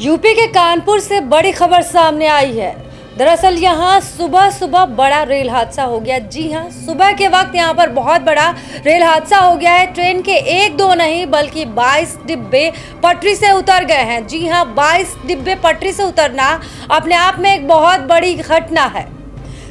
UP के कानपुर से बड़ी खबर सामने आई है। दरअसल यहाँ सुबह सुबह बड़ा रेल हादसा हो गया। जी हाँ, सुबह के वक्त यहाँ पर बहुत बड़ा रेल हादसा हो गया है। ट्रेन के एक दो नहीं बल्कि 22 डिब्बे पटरी से उतर गए हैं। जी हाँ, 22 डिब्बे पटरी से उतरना अपने आप में एक बहुत बड़ी घटना है।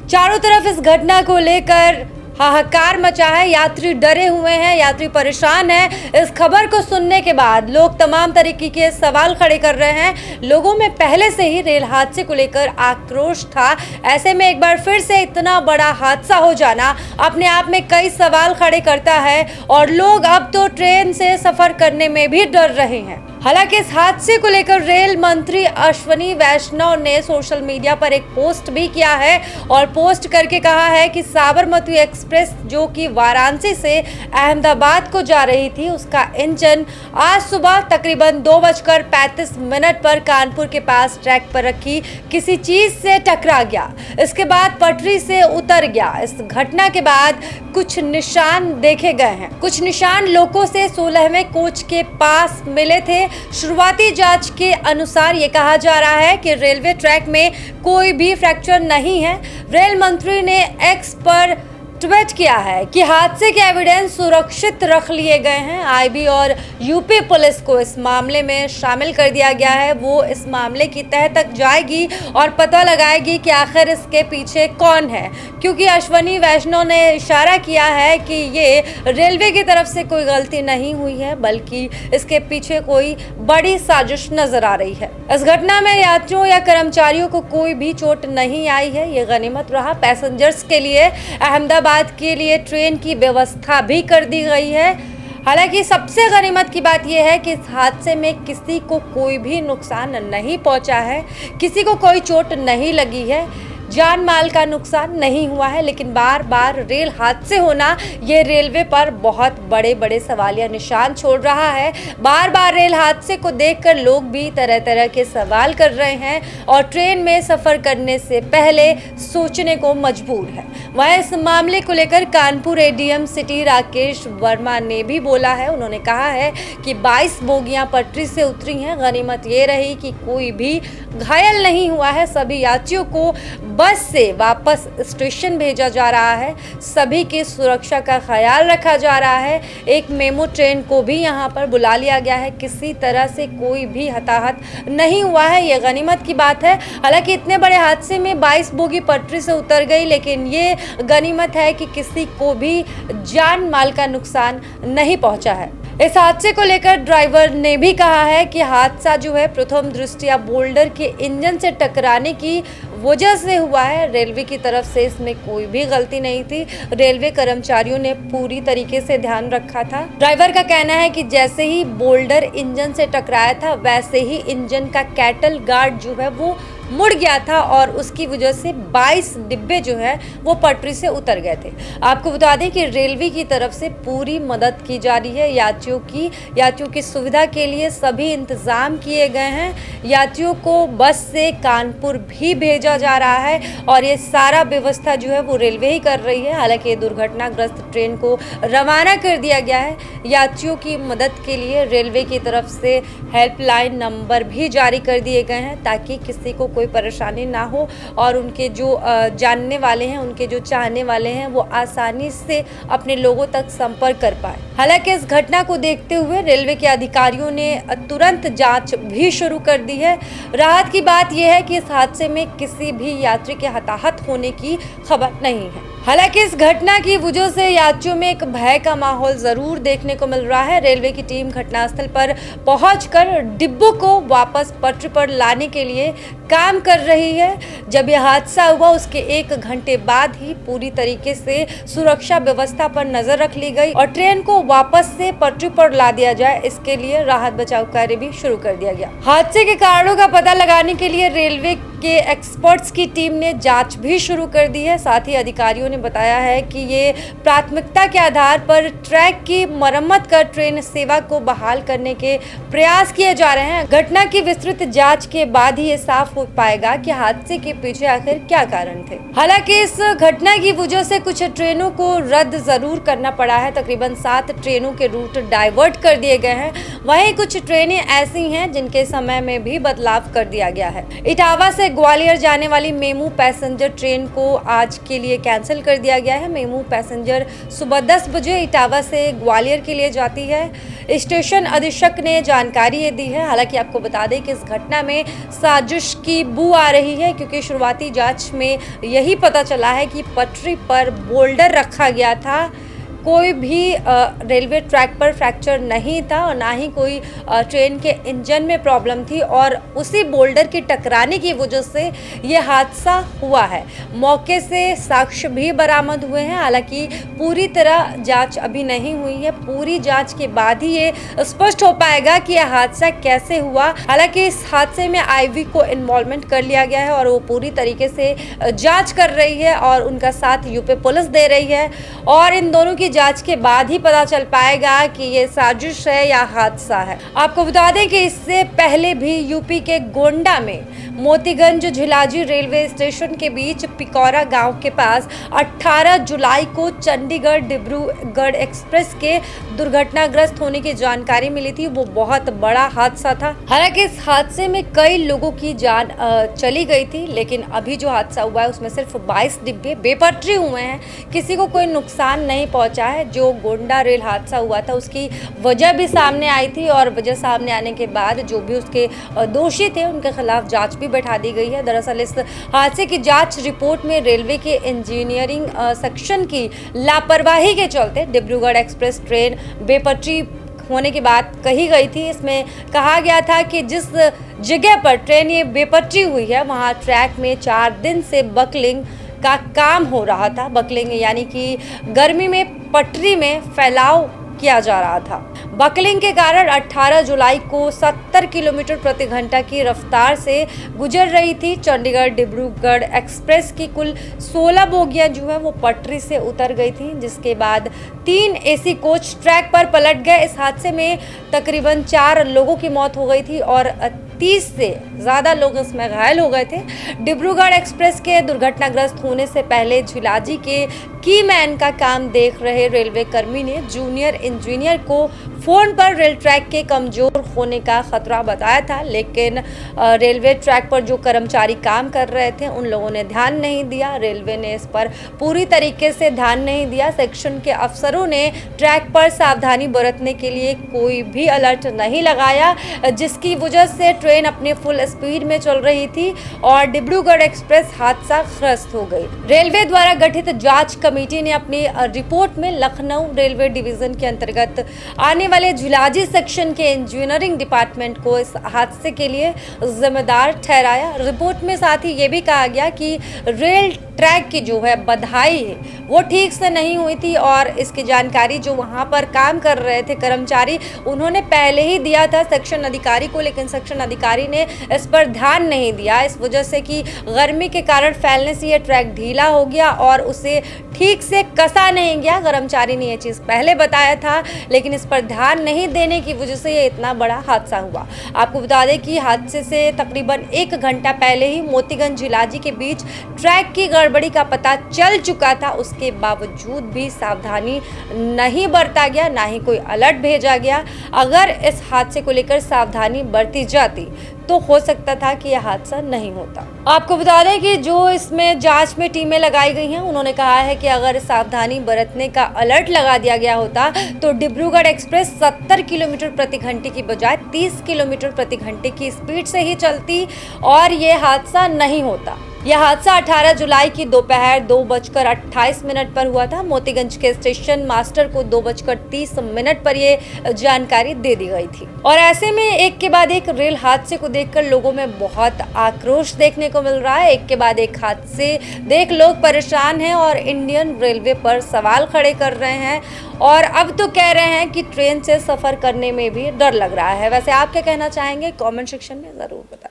चारों तरफ इस घटना को लेकर हाहाकार मचा है। यात्री डरे हुए हैं, यात्री परेशान हैं। इस खबर को सुनने के बाद लोग तमाम तरीके के सवाल खड़े कर रहे हैं। लोगों में पहले से ही रेल हादसे को लेकर आक्रोश था। ऐसे में एक बार फिर से इतना बड़ा हादसा हो जाना अपने आप में कई सवाल खड़े करता है और लोग अब तो ट्रेन से सफर करने में भी डर रहे हैं। हालांकि इस हादसे को लेकर रेल मंत्री अश्विनी वैष्णव ने सोशल मीडिया पर एक पोस्ट भी किया है और पोस्ट करके कहा है कि साबरमती एक्सप्रेस जो कि वाराणसी से अहमदाबाद को जा रही थी, उसका इंजन आज सुबह तकरीबन 2:35 पर कानपुर के पास ट्रैक पर रखी किसी चीज से टकरा गया। इसके बाद पटरी से उतर गया। इस घटना के बाद कुछ निशान देखे गए हैं। कुछ निशान लोगों से 16वें कोच के पास मिले थे। शुरुआती जांच के अनुसार ये कहा जा रहा है कि रेलवे ट्रैक में कोई भी फ्रैक्चर नहीं है। रेल मंत्री ने एक्स पर ट्वीट किया है कि हादसे के एविडेंस सुरक्षित रख लिए गए हैं। आईबी और यूपी पुलिस को इस मामले में शामिल कर दिया गया है। वो इस मामले की तह तक जाएगी और पता लगाएगी कि आखिर इसके पीछे कौन है, क्योंकि अश्विनी वैष्णव ने इशारा किया है कि ये रेलवे की तरफ से कोई गलती नहीं हुई है, बल्कि इसके पीछे कोई बड़ी साजिश नजर आ रही है। इस घटना में यात्रियों या कर्मचारियों को कोई भी चोट नहीं आई है। ये गनीमत रहा। पैसेंजर्स के लिए अहमदाबाद के लिए ट्रेन की व्यवस्था भी कर दी गई है। हालांकि सबसे गनीमत की बात यह है कि इस हादसे में किसी को कोई भी नुकसान नहीं पहुंचा है, किसी को कोई चोट नहीं लगी है, जान माल का नुकसान नहीं हुआ है। लेकिन बार बार रेल हादसे होना ये रेलवे पर बहुत बड़े बड़े सवालिया निशान छोड़ रहा है। बार बार रेल हादसे को देखकर लोग भी तरह तरह के सवाल कर रहे हैं और ट्रेन में सफ़र करने से पहले सोचने को मजबूर है। वहीं इस मामले को लेकर कानपुर एडीएम सिटी राकेश वर्मा ने भी बोला है। उन्होंने कहा है कि 22 बोगियां पटरी से उतरी हैं। गनीमत ये रही कि कोई भी घायल नहीं हुआ है। सभी यात्रियों को बस से वापस स्टेशन भेजा जा रहा है। सभी की सुरक्षा का ख्याल रखा जा रहा है। एक मेमो ट्रेन को भी यहाँ पर बुला लिया गया है। किसी तरह से कोई भी हताहत नहीं हुआ है। ये गनीमत की बात है। हालांकि इतने बड़े हादसे में 22 बोगी पटरी से उतर गई, लेकिन ये गनीमत है कि किसी को भी जान माल का नुकसान नहीं पहुंचा है। इस हादसे को लेकर ड्राइवर ने भी कहा है कि हादसा जो है प्रथम दृष्टया बोल्डर के इंजन से टकराने की वजह से हुआ है। रेलवे की तरफ से इसमें कोई भी गलती नहीं थी। रेलवे कर्मचारियों ने पूरी तरीके से ध्यान रखा था। ड्राइवर का कहना है कि जैसे ही बोल्डर इंजन से टकराया था, वैसे ही इंजन का कैटल गार्ड जो है वो मुड़ गया था और उसकी वजह से 22 डिब्बे जो है वो पटरी से उतर गए थे। आपको बता दें कि रेलवे की तरफ से पूरी मदद की जा रही है। यात्रियों की सुविधा के लिए सभी इंतजाम किए गए हैं। यात्रियों को बस से कानपुर भी भेजा जा रहा है और ये सारा व्यवस्था जो है वो रेलवे ही कर रही है। हालांकि दुर्घटनाग्रस्त ट्रेन को रवाना कर दिया गया है। यात्रियों की मदद के लिए रेलवे की तरफ से हेल्पलाइन नंबर भी जारी कर दिए गए हैं, ताकि किसी को कोई परेशानी ना हो और उनके जो जानने वाले हैं, उनके जो चाहने वाले हैं, वो आसानी से अपने लोगों तक संपर्क कर पाए। हालांकि इस घटना को देखते हुए रेलवे के अधिकारियों ने तुरंत जांच भी शुरू कर दी है। राहत की बात यह है कि इस हादसे में किसी भी यात्री के हताहत होने की खबर नहीं है। हालांकि इस घटना की वजह से यात्रियों में एक भय का माहौल जरूर देखने को मिल रहा है। रेलवे की टीम घटनास्थल पर पहुंचकर डिब्बों को वापस पटरी पर लाने के लिए काम कर रही है। जब यह हादसा हुआ उसके 1 घंटे बाद ही पूरी तरीके से सुरक्षा व्यवस्था पर नजर रख ली गई और ट्रेन को वापस से पटरी पर ला दिया जाए, इसके लिए राहत बचाव कार्य भी शुरू कर दिया गया। हादसे के कारणों का पता लगाने के लिए रेलवे के एक्सपर्ट्स की टीम ने जांच भी शुरू कर दी है। साथ ही अधिकारियों ने बताया है कि ये प्राथमिकता के आधार पर ट्रैक की मरम्मत कर ट्रेन सेवा को बहाल करने के प्रयास किए जा रहे हैं। घटना की विस्तृत जांच के बाद ही ये साफ हो पाएगा कि हादसे के पीछे आखिर क्या कारण थे। हालांकि इस घटना की वजह से कुछ ट्रेनों को रद्द जरूर करना पड़ा है। तकरीबन 7 ट्रेनों के रूट डाइवर्ट कर दिए गए हैं। वहीं कुछ ट्रेनें ऐसी हैं जिनके समय में भी बदलाव कर दिया गया है। इटावा से ग्वालियर जाने वाली मेमू पैसेंजर ट्रेन को आज के लिए कैंसिल कर दिया गया है। मेमू पैसेंजर सुबह 10 बजे इटावा से ग्वालियर के लिए जाती है। स्टेशन अधीक्षक ने जानकारी ये दी है। हालांकि आपको बता दें कि इस घटना में साजिश की बू आ रही है, क्योंकि शुरुआती जांच में यही पता चला है कि पटरी पर बोल्डर रखा गया था। कोई भी रेलवे ट्रैक पर फ्रैक्चर नहीं था और ना ही कोई ट्रेन के इंजन में प्रॉब्लम थी, और उसी बोल्डर की टकराने की वजह से ये हादसा हुआ है। मौके से साक्ष्य भी बरामद हुए हैं। हालांकि पूरी तरह जांच अभी नहीं हुई है। पूरी जांच के बाद ही ये स्पष्ट हो पाएगा कि यह हादसा कैसे हुआ। हालांकि इस हादसे में आईवी को इन्वॉल्वमेंट कर लिया गया है और वो पूरी तरीके से जाँच कर रही है और उनका साथ यूपी पुलिस दे रही है, और इन दोनों की जांच के बाद ही पता चल पाएगा कि ये साजिश है या हादसा है। आपको बता दें कि इससे पहले भी यूपी के गोंडा में मोतीगंज झिलाजी रेलवे स्टेशन के बीच पिकौरा गांव के पास 18 जुलाई को चंडीगढ़ डिब्रूगढ़ एक्सप्रेस के दुर्घटनाग्रस्त होने की जानकारी मिली थी। वो बहुत बड़ा हादसा था। हालांकि इस हादसे में कई लोगों की जान चली गई थी, लेकिन अभी जो हादसा हुआ है उसमें सिर्फ 22 डिब्बे बेपटरी हुए हैं। किसी को कोई नुकसान नहीं पहुंचा है। जो गोंडा रेल हादसा हुआ था उसकी वजह भी सामने आई थी, और वजह सामने आने के बाद जो भी उसके दोषी थे उनके खिलाफ जांच भी बैठा दी गई है। दरअसल इस हादसे की जांच रिपोर्ट में रेलवे के इंजीनियरिंग सेक्शन की लापरवाही के चलते डिब्रूगढ़ एक्सप्रेस ट्रेन बेपटरी होने की बात कही गई थी। इसमें कहा गया था कि जिस जगह पर ट्रेन ये बेपटरी हुई है वहाँ ट्रैक में 4 दिन से बकलिंग का काम हो रहा था। बकलिंग यानी कि गर्मी में पटरी में फैलाव किया जा रहा था। बकलिंग के कारण 18 जुलाई को 70 किलोमीटर प्रति घंटा की रफ्तार से गुजर रही थी चंडीगढ़ डिब्रूगढ़ एक्सप्रेस की कुल 16 बोगियां जो है वो पटरी से उतर गई थी, जिसके बाद 3 एसी कोच ट्रैक पर पलट गए। इस हादसे में तकरीबन 4 लोगों की मौत हो गई थी और 30 से ज़्यादा लोग इसमें घायल हो गए थे। डिब्रूगढ़ एक्सप्रेस के दुर्घटनाग्रस्त होने से पहले झिलाजी के कीमैन का काम देख रहे रेलवे कर्मी ने जूनियर इंजीनियर को फ़ोन पर रेल ट्रैक के कमज़ोर होने का खतरा बताया था, लेकिन रेलवे ट्रैक पर जो कर्मचारी काम कर रहे थे उन लोगों ने ध्यान नहीं दिया। रेलवे ने इस पर पूरी तरीके से ध्यान नहीं दिया। सेक्शन के अफसरों ने ट्रैक पर सावधानी बरतने के लिए कोई भी अलर्ट नहीं लगाया, जिसकी वजह से ट्रेन अपने फुल स्पीड में चल रही थी और डिब्रूगढ़ एक्सप्रेस हादसा ग्रस्त हो गई। रेलवे द्वारा गठित जांच कमेटी ने अपनी रिपोर्ट में लखनऊ रेलवे डिवीजन के अंतर्गत आने वाले झिलाजी सेक्शन के इंजीनियरिंग डिपार्टमेंट को इस हादसे के लिए जिम्मेदार ठहराया। रिपोर्ट में साथ ही ये भी कहा गया कि रेल ट्रैक की जो है बधाई है वो ठीक से नहीं हुई थी, और इसकी जानकारी जो वहाँ पर काम कर रहे थे कर्मचारी उन्होंने पहले ही दिया था सेक्शन अधिकारी को, लेकिन सेक्शन अधिकारी ने इस पर ध्यान नहीं दिया। इस वजह से कि गर्मी के कारण फैलने से यह ट्रैक ढीला हो गया और उसे ठीक से कसा नहीं गया। कर्मचारी ने यह चीज़ पहले बताया था, लेकिन इस पर ध्यान नहीं देने की वजह से ये इतना बड़ा हादसा हुआ। आपको बता दें कि हादसे से तकरीबन 1 घंटा पहले ही मोतीगंज झिलाजी के बीच ट्रैक की गड़बड़ी का पता चल चुका था। उसके बावजूद भी सावधानी नहीं बरता गया, ना ही कोई अलर्ट भेजा गया। अगर इस हादसे को लेकर सावधानी बरती जाती तो हो सकता था कि यह हादसा नहीं होता। आपको बता दें कि जो इसमें जांच में टीमें लगाई गई हैं उन्होंने कहा है कि अगर सावधानी बरतने का अलर्ट लगा दिया गया होता तो डिब्रूगढ़ एक्सप्रेस 70 किलोमीटर प्रति घंटे की बजाय 30 किलोमीटर प्रति घंटे की स्पीड से ही चलती और ये हादसा नहीं होता। यह हादसा 18 जुलाई की दोपहर 2:28 पर हुआ था। मोतीगंज के स्टेशन मास्टर को 2:30 पर यह जानकारी दे दी गई थी। और ऐसे में एक के बाद एक रेल हादसे को देखकर लोगों में बहुत आक्रोश देखने को मिल रहा है। एक के बाद एक हादसे देख लोग परेशान हैं और इंडियन रेलवे पर सवाल खड़े कर रहे हैं, और अब तो कह रहे हैं कि ट्रेन से सफ़र करने में भी डर लग रहा है। वैसे आप क्या कहना चाहेंगे? कमेंट सेक्शन में ज़रूर बताएं।